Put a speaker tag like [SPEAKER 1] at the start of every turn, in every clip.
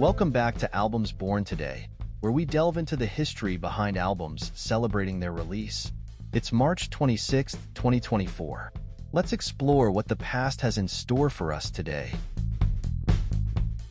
[SPEAKER 1] Welcome back to Albums Born Today, where we delve into the history behind albums celebrating their release. It's March 26, 2024. Let's explore what the past has in store for us today.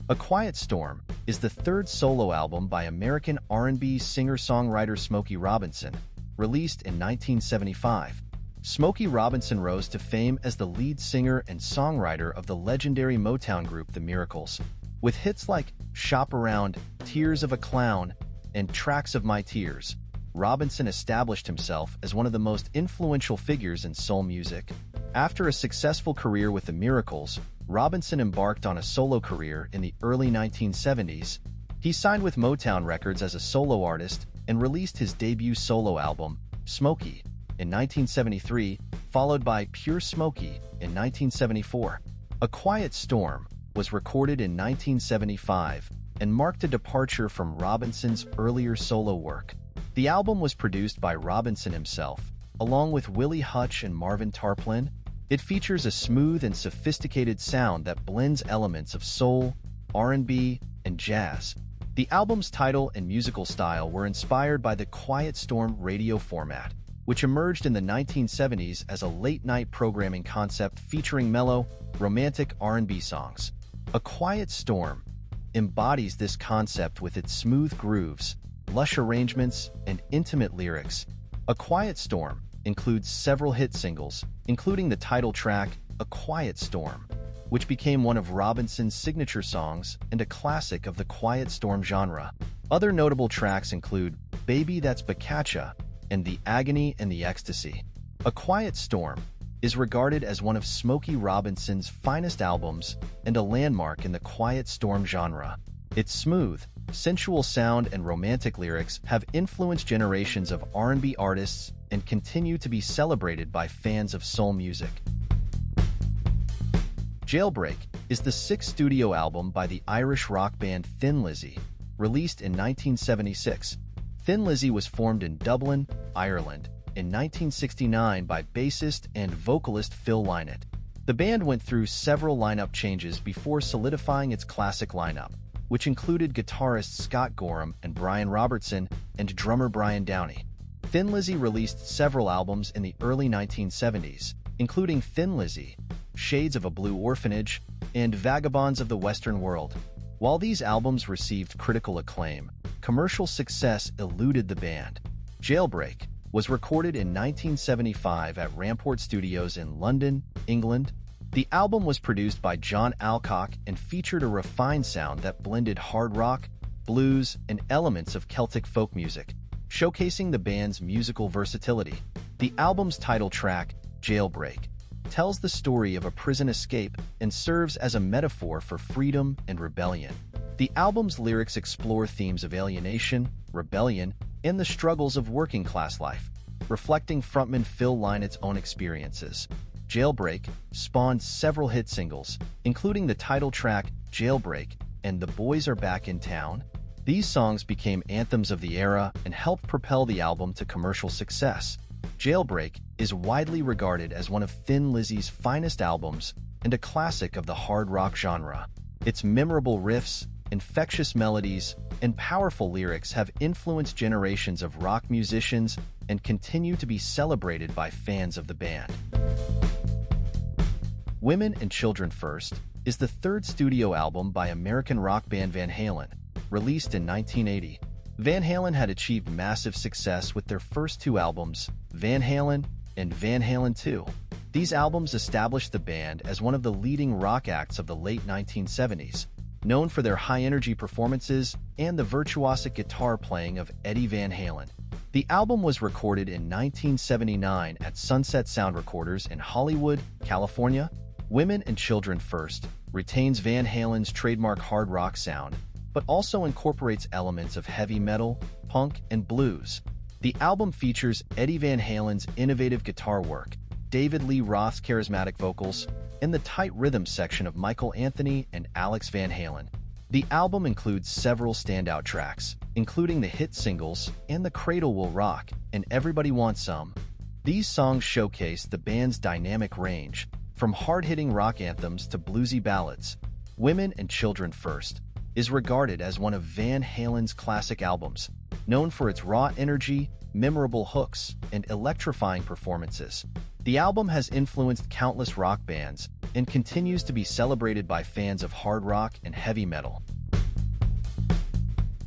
[SPEAKER 1] A Quiet Storm is the third solo album by American R&B singer-songwriter Smokey Robinson, released in 1975. Smokey Robinson rose to fame as the lead singer and songwriter of the legendary Motown group The Miracles, with hits like Shop Around, Tears of a Clown, and Tracks of My Tears. Robinson established himself as one of the most influential figures in soul music. After a successful career with The Miracles, Robinson embarked on a solo career in the early 1970s. He signed with Motown Records as a solo artist and released his debut solo album, Smokey, in 1973, followed by Pure Smokey in 1974. A Quiet Storm was recorded in 1975 and marked a departure from Robinson's earlier solo work. The album was produced by Robinson himself, along with Willie Hutch and Marvin Tarplin. It features a smooth and sophisticated sound that blends elements of soul, R&B, and jazz. The album's title and musical style were inspired by the Quiet Storm radio format, which emerged in the 1970s as a late-night programming concept featuring mellow, romantic R&B songs. A Quiet Storm embodies this concept with its smooth grooves, lush arrangements, and intimate lyrics. A Quiet Storm includes several hit singles, including the title track, A Quiet Storm, which became one of Robinson's signature songs and a classic of the Quiet Storm genre. Other notable tracks include Baby That's Bakacha and The Agony and the Ecstasy. A Quiet Storm is regarded as one of Smokey Robinson's finest albums and a landmark in the Quiet Storm genre. Its smooth, sensual sound and romantic lyrics have influenced generations of R&B artists and continue to be celebrated by fans of soul music. Jailbreak is the sixth studio album by the Irish rock band Thin Lizzy, released in 1976. Thin Lizzy was formed in Dublin, Ireland, in 1969 by bassist and vocalist Phil Lynott. The band went through several lineup changes before solidifying its classic lineup, which included guitarists Scott Gorham and Brian Robertson and drummer Brian Downey. Thin Lizzy released several albums in the early 1970s, including Thin Lizzy, Shades of a Blue Orphanage, and Vagabonds of the Western World. While these albums received critical acclaim, commercial success eluded the band. Jailbreak was recorded in 1975 at Rampart Studios in London, England. The album was produced by John Alcock and featured a refined sound that blended hard rock, blues, and elements of Celtic folk music, showcasing the band's musical versatility. The album's title track, Jailbreak, tells the story of a prison escape and serves as a metaphor for freedom and rebellion. The album's lyrics explore themes of alienation, rebellion, and the struggles of working-class life, reflecting frontman Phil Lynott's own experiences. Jailbreak spawned several hit singles, including the title track, Jailbreak, and The Boys Are Back in Town. These songs became anthems of the era and helped propel the album to commercial success. Jailbreak is widely regarded as one of Thin Lizzy's finest albums and a classic of the hard rock genre. Its memorable riffs, infectious melodies, and powerful lyrics have influenced generations of rock musicians and continue to be celebrated by fans of the band. Women and Children First is the third studio album by American rock band Van Halen, released in 1980. Van Halen had achieved massive success with their first two albums, Van Halen and Van Halen 2. These albums established the band as one of the leading rock acts of the late 1970s, known for their high-energy performances and the virtuosic guitar playing of Eddie Van Halen. The album was recorded in 1979 at Sunset Sound Recorders in Hollywood, California. Women and Children First retains Van Halen's trademark hard rock sound, but also incorporates elements of heavy metal, punk, and blues. The album features Eddie Van Halen's innovative guitar work, David Lee Roth's charismatic vocals, and the tight rhythm section of Michael Anthony and Alex Van Halen. The album includes several standout tracks, including the hit singles and The Cradle Will Rock and Everybody Wants Some. These songs showcase the band's dynamic range, from hard-hitting rock anthems to bluesy ballads. Women and Children First is regarded as one of Van Halen's classic albums, known for its raw energy, memorable hooks, and electrifying performances. The album has influenced countless rock bands and continues to be celebrated by fans of hard rock and heavy metal.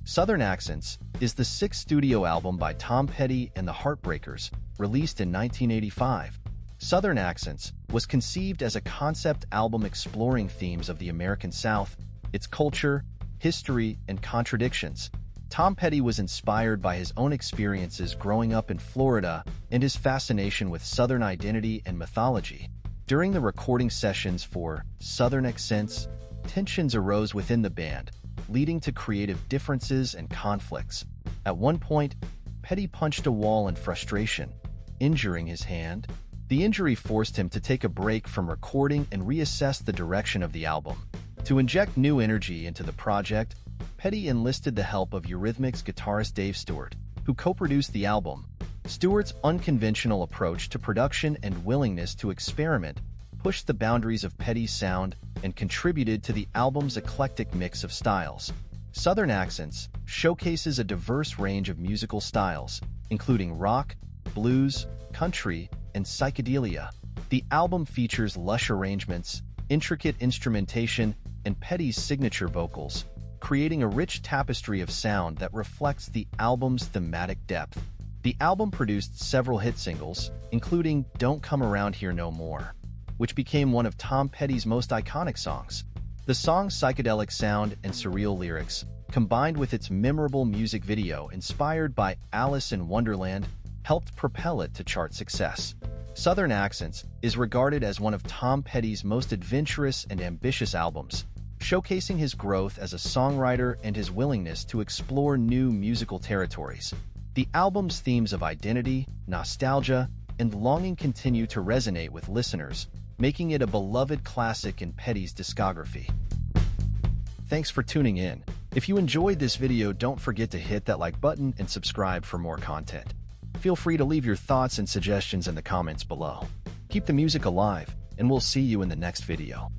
[SPEAKER 1] Southern Accents is the sixth studio album by Tom Petty and the Heartbreakers, released in 1985. Southern Accents was conceived as a concept album exploring themes of the American South, its culture, history, and contradictions. Tom Petty was inspired by his own experiences growing up in Florida and his fascination with Southern identity and mythology. During the recording sessions for Southern Accents, tensions arose within the band, leading to creative differences and conflicts. At one point, Petty punched a wall in frustration, injuring his hand. The injury forced him to take a break from recording and reassess the direction of the album. To inject new energy into the project, Petty enlisted the help of Eurythmics guitarist Dave Stewart, who co-produced the album. Stewart's unconventional approach to production and willingness to experiment pushed the boundaries of Petty's sound and contributed to the album's eclectic mix of styles. Southern Accents showcases a diverse range of musical styles, including rock, blues, country, and psychedelia. The album features lush arrangements, intricate instrumentation, and Petty's signature vocals, creating a rich tapestry of sound that reflects the album's thematic depth. The album produced several hit singles, including Don't Come Around Here No More, which became one of Tom Petty's most iconic songs. The song's psychedelic sound and surreal lyrics, combined with its memorable music video inspired by Alice in Wonderland, helped propel it to chart success. Southern Accents is regarded as one of Tom Petty's most adventurous and ambitious albums, showcasing his growth as a songwriter and his willingness to explore new musical territories. The album's themes of identity, nostalgia, and longing continue to resonate with listeners, making it a beloved classic in Petty's discography. Thanks for tuning in. If you enjoyed this video, don't forget to hit that like button and subscribe for more content. Feel free to leave your thoughts and suggestions in the comments below. Keep the music alive, and we'll see you in the next video.